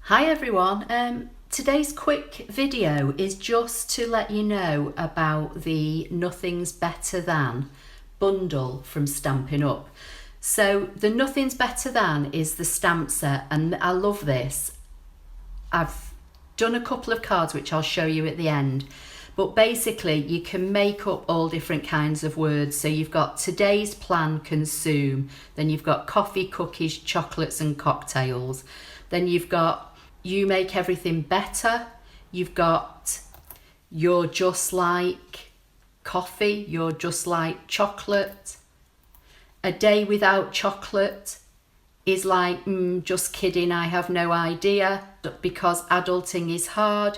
Hi everyone, today's quick video is just to let you know about the Nothing's Better Than bundle from Stampin' Up. So the Nothing's Better Than is the stamp set and I love this. I've done a couple of cards which I'll show you at the end, but basically you can make up all different kinds of words. So you've got today's plan, consume, then you've got coffee, cookies, chocolates and cocktails, then you've got you make everything better, you've got you're just like coffee, you're just like chocolate, a day without chocolate is like just kidding, I have no idea, because adulting is hard.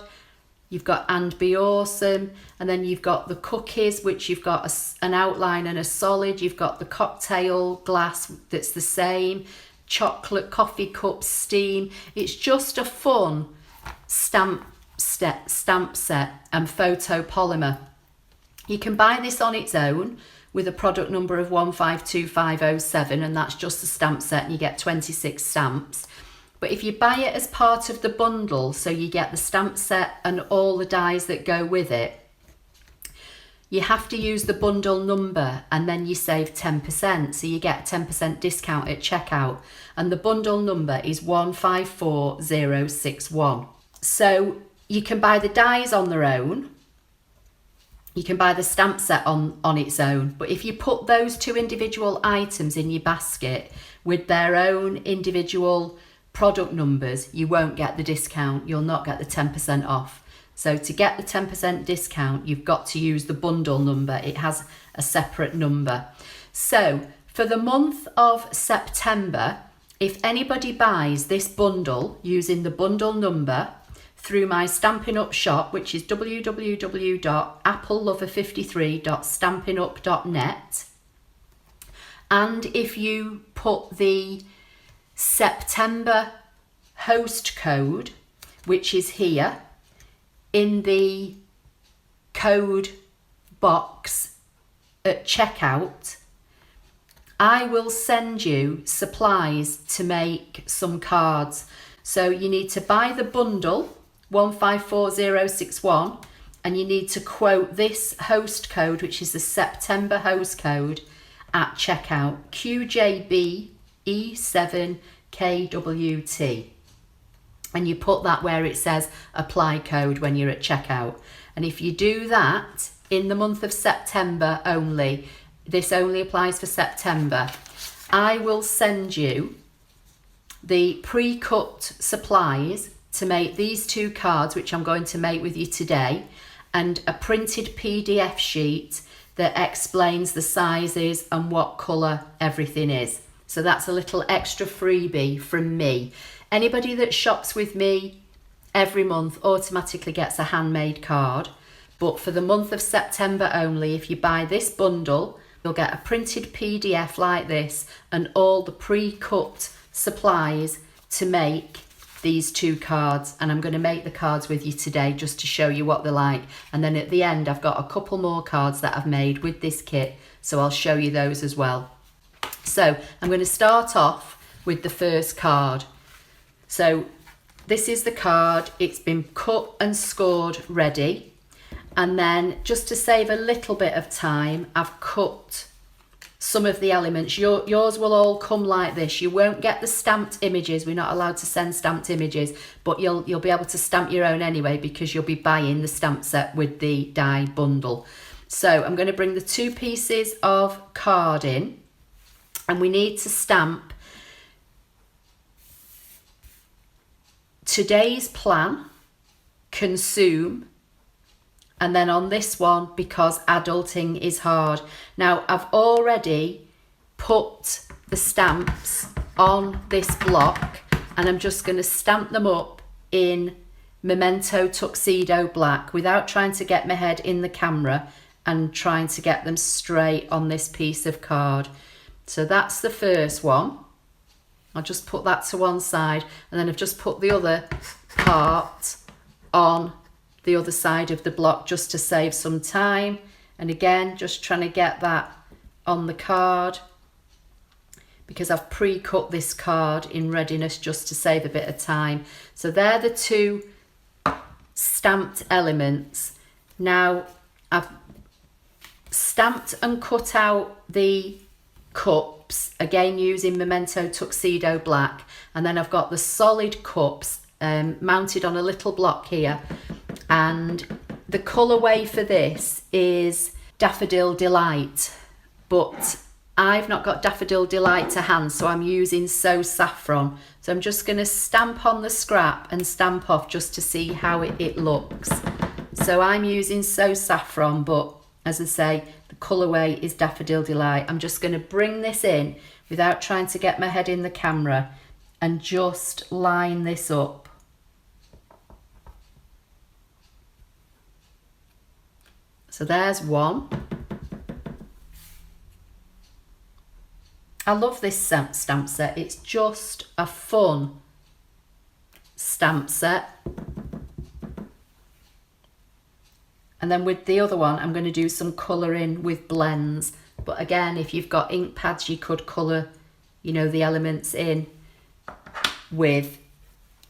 You've got and be awesome, and then you've got the cookies, which you've got an outline and a solid. You've got the cocktail glass that's the same, chocolate, coffee cup, steam. It's just a fun stamp set and photopolymer. You can buy this on its own with a product number of 152507, and that's just a stamp set and you get 26 stamps. But if you buy it as part of the bundle, so you get the stamp set and all the dies that go with it, you have to use the bundle number and then you save 10%. So you get 10% discount at checkout. And the bundle number is 154061. So you can buy the dies on their own. You can buy the stamp set on its own. But if you put those two individual items in your basket with their own individual product numbers, you won't get the discount. You'll not get the 10% off. So to get the 10% discount, you've got to use the bundle number. It has a separate number. So for the month of September, if anybody buys this bundle using the bundle number through my Stampin' Up shop, which is www.applelover53.stampinup.net, and if you put the September host code, which is here, in the code box at checkout, I will send you supplies to make some cards. So you need to buy the bundle 154061 and you need to quote this host code, which is the September host code, at checkout, QJBE7KWT. And you put that where it says apply code when you're at checkout. And if you do that in the month of September only, this only applies for September, I will send you the pre-cut supplies to make these two cards, which I'm going to make with you today, and a printed PDF sheet that explains the sizes and what colour everything is. So that's a little extra freebie from me. Anybody that shops with me every month automatically gets a handmade card. But for the month of September only, if you buy this bundle, you'll get a printed PDF like this and all the pre-cut supplies to make these two cards. And I'm going to make the cards with you today just to show you what they're like. And then at the end, I've got a couple more cards that I've made with this kit, so I'll show you those as well. So I'm going to start off with the first card. So this is the card, it's been cut and scored ready, and then just to save a little bit of time, I've cut some of the elements. Yours will all come like this. You won't get the stamped images, we're not allowed to send stamped images, but you'll be able to stamp your own anyway because you'll be buying the stamp set with the die bundle. So I'm going to bring the two pieces of card in, and we need to stamp today's plan, consume, and then on this one, because adulting is hard. Now I've already put the stamps on this block and I'm just going to stamp them up in Memento Tuxedo Black without trying to get my head in the camera and trying to get them straight on this piece of card. So that's the first one. I'll just put that to one side, and then I've just put the other part on the other side of the block just to save some time. And again, just trying to get that on the card because I've pre-cut this card in readiness just to save a bit of time. So they're the two stamped elements. Now I've stamped and cut out the cups, again using Memento Tuxedo Black, and then I've got the solid cups mounted on a little block here, and the colourway for this is Daffodil Delight, but I've not got Daffodil Delight to hand, so I'm using So Saffron. So I'm just going to stamp on the scrap and stamp off just to see how it looks. So I'm using So Saffron, but as I say, the colourway is Daffodil Delight. I'm just going to bring this in without trying to get my head in the camera and just line this up. So there's one. I love this stamp set. It's just a fun stamp set. And then with the other one, I'm going to do some colouring with blends. But again, if you've got ink pads, you could colour, you know, the elements in with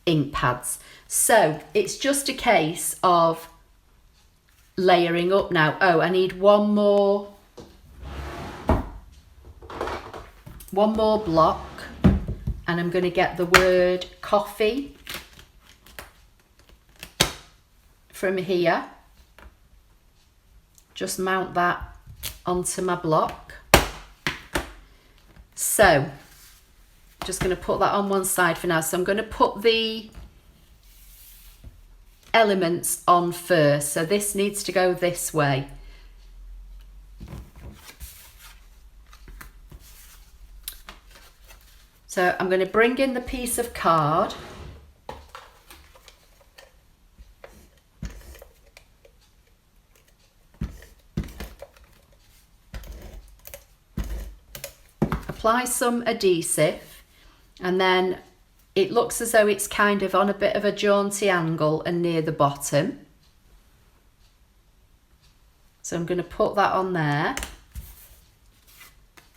ink pads. So it's just a case of layering up now. Oh, I need one more block, and I'm going to get the word coffee from here. Just mount that onto my block. So just going to put that on one side for now. So I'm going to put the elements on first. So this needs to go this way. So I'm going to bring in the piece of card. Apply some adhesive, and then it looks as though it's kind of on a bit of a jaunty angle and near the bottom. So I'm going to put that on there.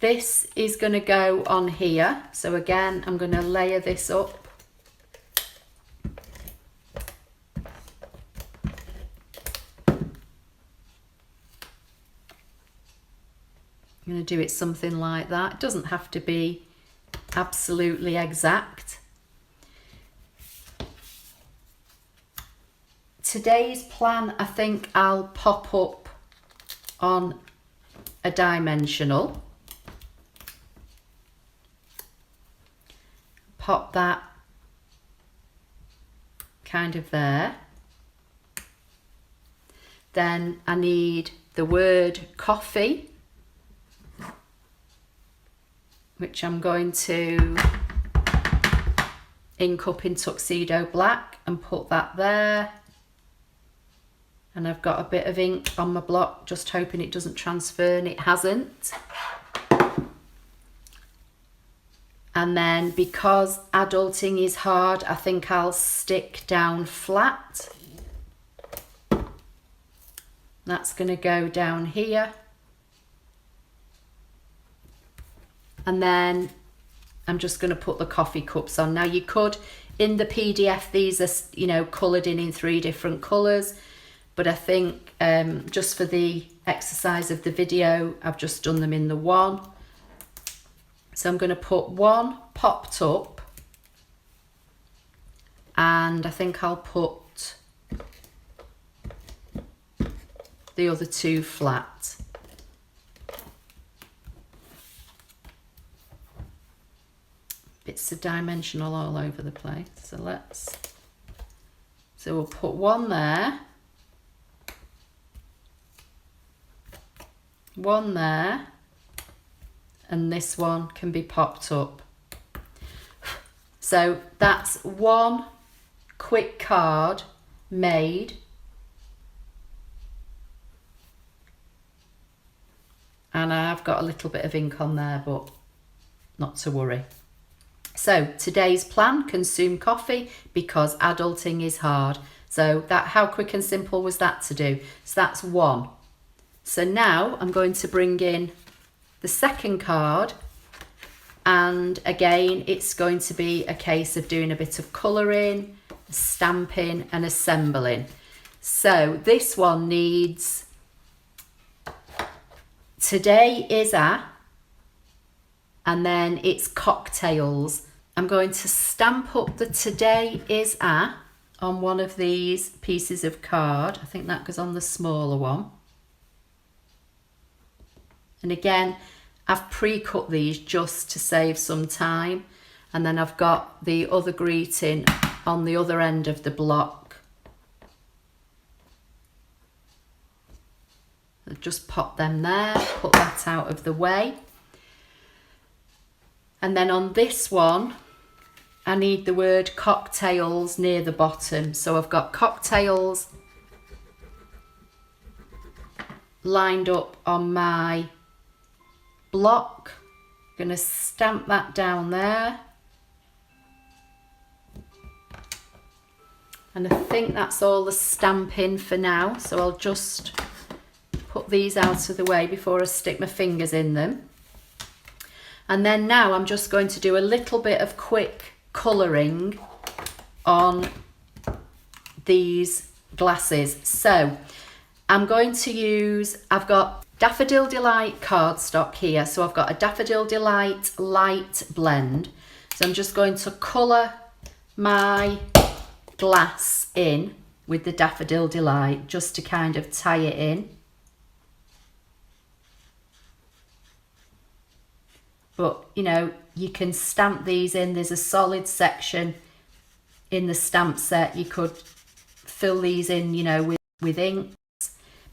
This is going to go on here. So again, I'm going to layer this up. I'm going to do it something like that. It doesn't have to be absolutely exact. Today's plan, I think I'll pop up on a dimensional. Pop that kind of there. Then I need the word coffee, which I'm going to ink up in Tuxedo Black and put that there. And I've got a bit of ink on my block, just hoping it doesn't transfer, and it hasn't. And then because adulting is hard, I think I'll stick down flat. That's going to go down here. And then I'm just going to put the coffee cups on. Now you could, in the PDF, these are, you know, coloured in 3 different colours. But I think just for the exercise of the video, I've just done them in the one. So I'm going to put one popped up, and I think I'll put the other 2 flat. Bits of dimensional all over the place. So we'll put one there, one there, and this one can be popped up. So that's one quick card made. And I've got a little bit of ink on there, but not to worry. So today's plan, consume coffee because adulting is hard. So that, how quick and simple was that to do? So that's one. So now I'm going to bring in the second card, And again, it's going to be a case of doing a bit of colouring, stamping and assembling. So this one needs today is a, and then it's cocktails. I'm going to stamp up the today is a on one of these pieces of card. I think that goes on the smaller one. And again, I've pre-cut these just to save some time. And then I've got the other greeting on the other end of the block. I'll just pop them there, put that out of the way. And then on this one, I need the word cocktails near the bottom. So I've got cocktails lined up on my block. I'm going to stamp that down there. And I think that's all the stamping for now. So I'll just put these out of the way before I stick my fingers in them. And then now I'm just going to do a little bit of quick colouring on these glasses. So I'm going to use, I've got Daffodil Delight cardstock here. So I've got a Daffodil Delight light blend. So I'm just going to colour my glass in with the Daffodil Delight just to kind of tie it in. But you know, you can stamp these in. There's a solid section in the stamp set. You could fill these in, you know, with ink.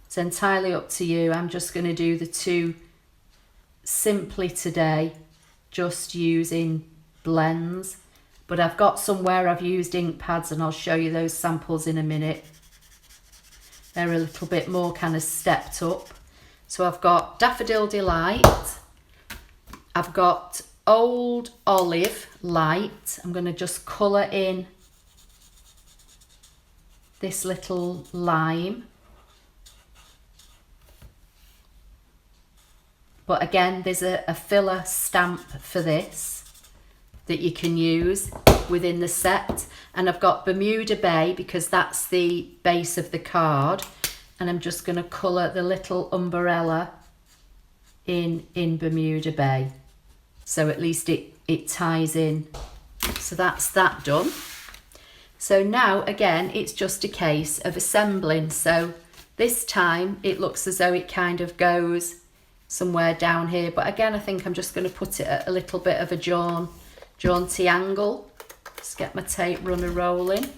It's entirely up to you. I'm just going to do the two simply today, just using blends. But I've got some where I've used ink pads, and I'll show you those samples in a minute. They're a little bit more kind of stepped up. So I've got Daffodil Delight. I've got Old Olive Light. I'm going to just colour in this little lime. But again, there's a filler stamp for this that you can use within the set. And I've got Bermuda Bay because that's the base of the card. And I'm just going to colour the little umbrella in Bermuda Bay. So at least it ties in. So that's that done. So now again, it's just a case of assembling. So this time it looks as though it kind of goes somewhere down here. But again, I think I'm just going to put it at a little bit of a jaunty angle. Just get my tape runner rolling.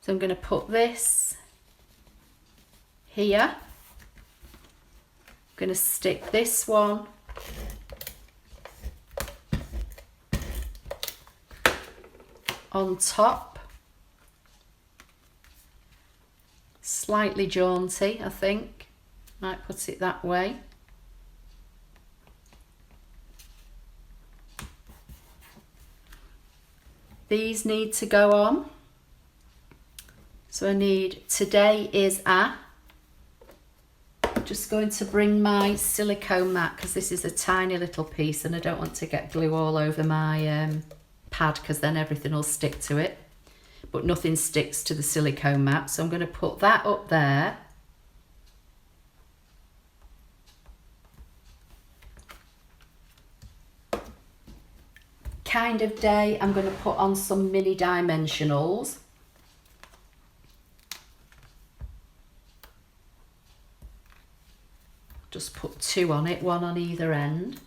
So I'm going to put this here. I'm going to stick this one on top. Slightly jaunty, I think. Might put it that way. These need to go on. So I need today is a. I'm just going to bring my silicone mat because this is a tiny little piece and I don't want to get glue all over my pad because then everything will stick to it. But nothing sticks to the silicone mat. So I'm going to put that up there. Kind of day, I'm going to put on some mini dimensionals. Just put two on it, one on either end.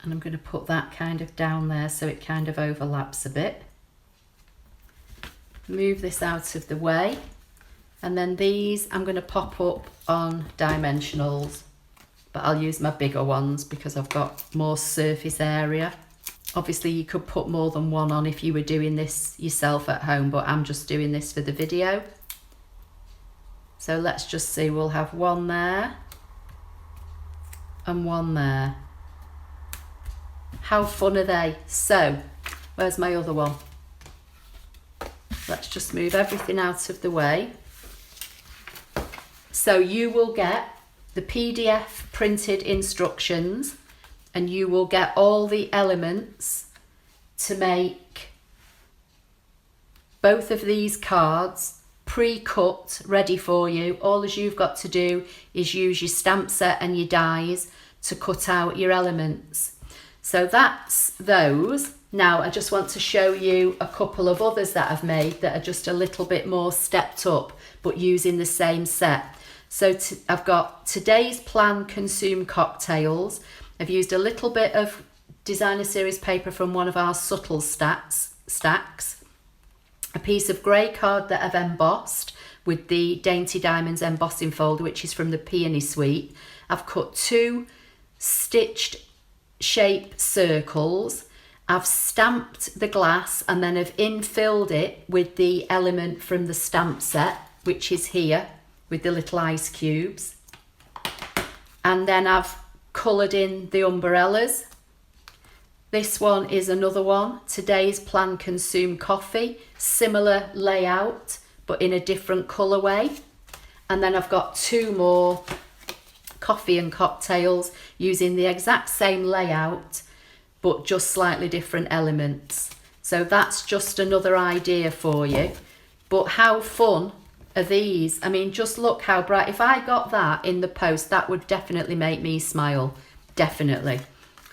And I'm going to put that kind of down there so it kind of overlaps a bit. Move this out of the way. And then these I'm going to pop up on dimensionals. But I'll use my bigger ones because I've got more surface area. Obviously you could put more than one on if you were doing this yourself at home, but I'm just doing this for the video. So let's just see, we'll have one there. and one there. How fun are they? So, where's my other one? Let's just move everything out of the way. So you will get the PDF printed instructions, and you will get all the elements to make both of these cards pre-cut, ready for you. All as you've got to do is use your stamp set and your dies to cut out your elements. So that's those. Now I just want to show you a couple of others that I've made that are just a little bit more stepped up, but using the same set. So I've got today's plan consume cocktails. I've used a little bit of designer series paper from one of our subtle stacks, a piece of grey card that I've embossed with the Dainty Diamonds embossing folder, which is from the Peony Suite. I've cut 2 stitched shape circles. I've stamped the glass and then I've infilled it with the element from the stamp set, which is here with the little ice cubes. And then I've coloured in the umbrellas. This one is another one, today's plan consume coffee, similar layout but in a different colourway. And then I've got 2 more coffee and cocktails using the exact same layout but just slightly different elements. So that's just another idea for you. But how fun are these? I mean, just look how bright. If I got that in the post, that would definitely make me smile, definitely.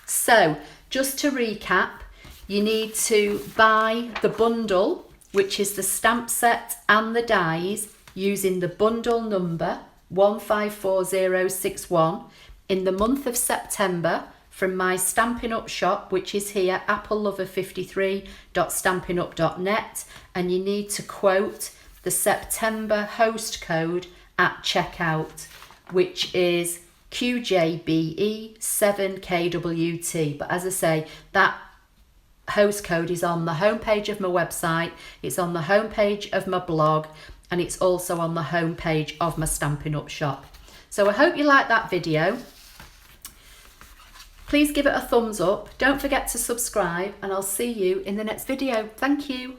So just to recap, you need to buy the bundle, which is the stamp set and the dies, using the bundle number 154061 in the month of September from my Stampin' Up shop, which is here, applelover53.stampinup.net, and you need to quote the September host code at checkout, which is QJBE7KWT. But as I say, that host code is on the homepage of my website, it's on the homepage of my blog, and it's also on the homepage of my Stampin' Up shop. So I hope you like that video. Please give it a thumbs up. Don't forget to subscribe, and I'll see you in the next video. Thank you.